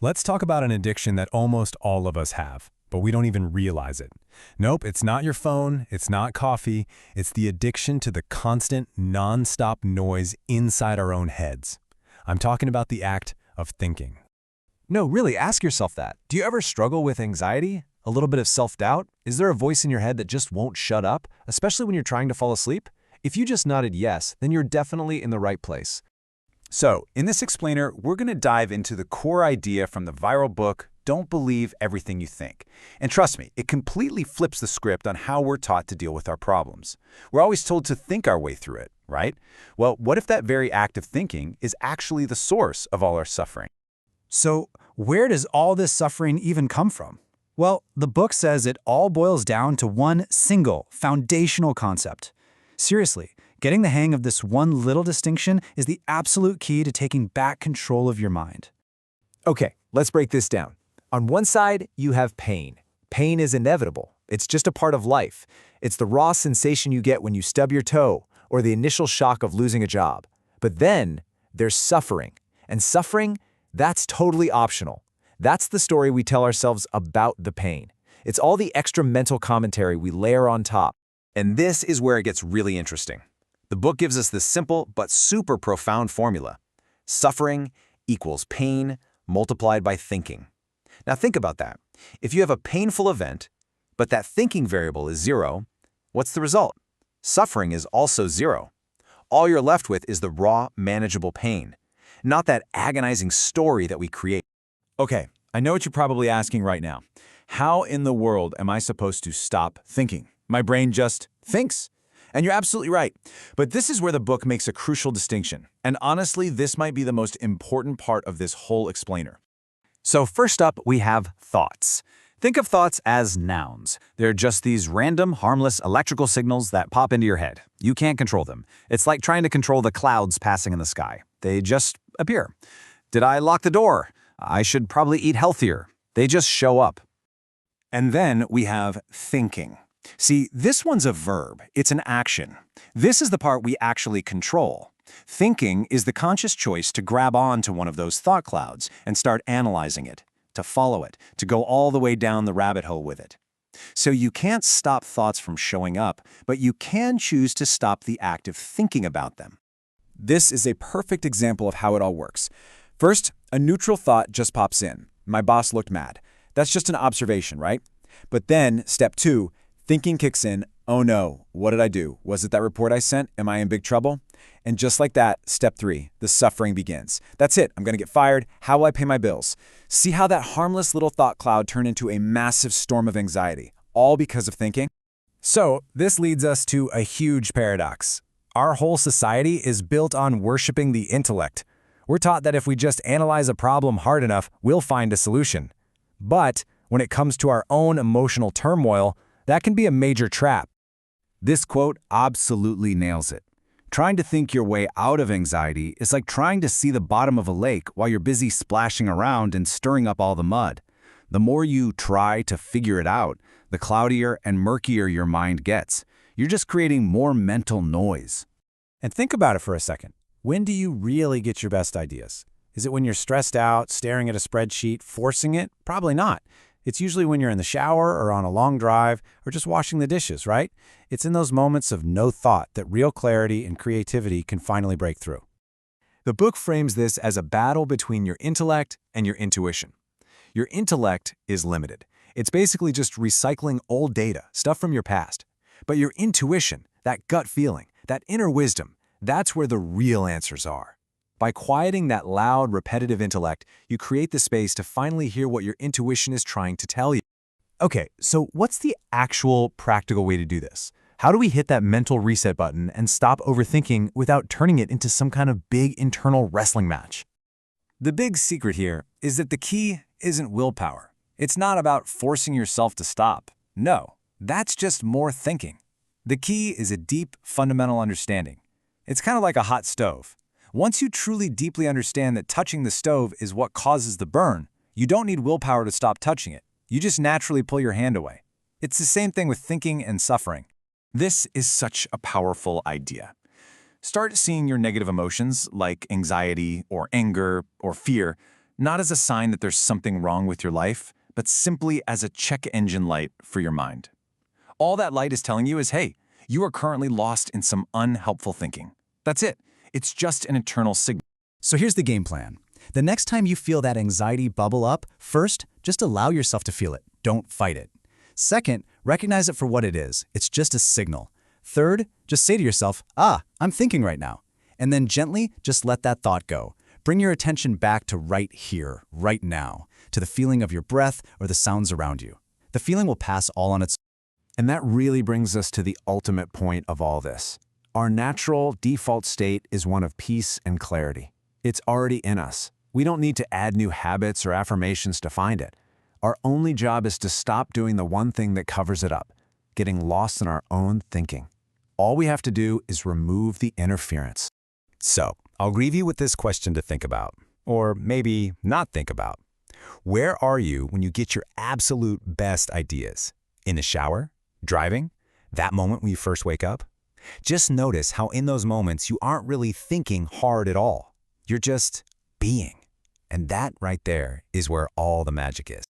Let's talk about an addiction that almost all of us have, but we don't even realize it. Nope, it's not your phone, it's not coffee, it's the addiction to the constant, non-stop noise inside our own heads. I'm talking about the act of thinking. No, really, ask yourself that. Do you ever struggle with anxiety? A little bit of self-doubt? Is there a voice in your head that just won't shut up, especially when you're trying to fall asleep? If you just nodded yes, then you're definitely in the right place. So, in this explainer, we're going to dive into the core idea from the viral book, Don't Believe Everything You Think. And trust me, it completely flips the script on how we're taught to deal with our problems. We're always told to think our way through it, right? Well, what if that very act of thinking is actually the source of all our suffering? So, where does all this suffering even come from? Well, the book says it all boils down to one single, foundational concept. Seriously, getting the hang of this one little distinction is the absolute key to taking back control of your mind. Okay, let's break this down. On one side, you have pain. Pain is inevitable. It's just a part of life. It's the raw sensation you get when you stub your toe or the initial shock of losing a job. But then there's suffering. And suffering, that's totally optional. That's the story we tell ourselves about the pain. It's all the extra mental commentary we layer on top. And this is where it gets really interesting. The book gives us this simple but super profound formula. Suffering equals pain multiplied by thinking. Now think about that. If you have a painful event, but that thinking variable is 0, what's the result? Suffering is also 0. All you're left with is the raw, manageable pain, not that agonizing story that we create. Okay, I know what you're probably asking right now. How in the world am I supposed to stop thinking? My brain just thinks. And you're absolutely right. But this is where the book makes a crucial distinction. And honestly, this might be the most important part of this whole explainer. So first up, we have thoughts. Think of thoughts as nouns. They're just these random, harmless electrical signals that pop into your head. You can't control them. It's like trying to control the clouds passing in the sky. They just appear. Did I lock the door? I should probably eat healthier. They just show up. And then we have thinking. See, this one's a verb. It's an action. This is the part we actually control. Thinking is the conscious choice to grab on to one of those thought clouds and start analyzing it, to follow it, to go all the way down the rabbit hole with it. So you can't stop thoughts from showing up, but you can choose to stop the act of thinking about them. This is a perfect example of how it all works. First, a neutral thought just pops in. My boss looked mad. That's just an observation, right? But then, step 2, thinking kicks in. Oh no, what did I do? Was it that report I sent? Am I in big trouble? And just like that, step 3, the suffering begins. That's it, I'm gonna get fired. How will I pay my bills? See how that harmless little thought cloud turned into a massive storm of anxiety, all because of thinking? So, this leads us to a huge paradox. Our whole society is built on worshiping the intellect. We're taught that if we just analyze a problem hard enough, we'll find a solution. But when it comes to our own emotional turmoil, that can be a major trap. This quote absolutely nails it. Trying to think your way out of anxiety is like trying to see the bottom of a lake while you're busy splashing around and stirring up all the mud. The more you try to figure it out, the cloudier and murkier your mind gets. You're just creating more mental noise. And think about it for a second. When do you really get your best ideas? Is it when you're stressed out, staring at a spreadsheet, forcing it? Probably not. It's usually when you're in the shower or on a long drive or just washing the dishes, right? It's in those moments of no thought that real clarity and creativity can finally break through. The book frames this as a battle between your intellect and your intuition. Your intellect is limited. It's basically just recycling old data, stuff from your past. But your intuition, that gut feeling, that inner wisdom, that's where the real answers are. By quieting that loud, repetitive intellect, you create the space to finally hear what your intuition is trying to tell you. Okay, so what's the actual practical way to do this? How do we hit that mental reset button and stop overthinking without turning it into some kind of big internal wrestling match? The big secret here is that the key isn't willpower. It's not about forcing yourself to stop. No, that's just more thinking. The key is a deep, fundamental understanding. It's kind of like a hot stove. Once you truly deeply understand that touching the stove is what causes the burn, you don't need willpower to stop touching it. You just naturally pull your hand away. It's the same thing with thinking and suffering. This is such a powerful idea. Start seeing your negative emotions, like anxiety or anger or fear, not as a sign that there's something wrong with your life, but simply as a check engine light for your mind. All that light is telling you is, hey, you are currently lost in some unhelpful thinking. That's it. It's just an internal signal. So here's the game plan. The next time you feel that anxiety bubble up, first, just allow yourself to feel it. Don't fight it. Second, recognize it for what it is. It's just a signal. Third, just say to yourself, I'm thinking right now. And then gently just let that thought go. Bring your attention back to right here, right now, to the feeling of your breath or the sounds around you. The feeling will pass all on its own. And that really brings us to the ultimate point of all this. Our natural default state is one of peace and clarity. It's already in us. We don't need to add new habits or affirmations to find it. Our only job is to stop doing the one thing that covers it up, getting lost in our own thinking. All we have to do is remove the interference. So, I'll leave you with this question to think about, or maybe not think about. Where are you when you get your absolute best ideas? In the shower? Driving? That moment when you first wake up? Just notice how in those moments you aren't really thinking hard at all. You're just being. And that right there is where all the magic is.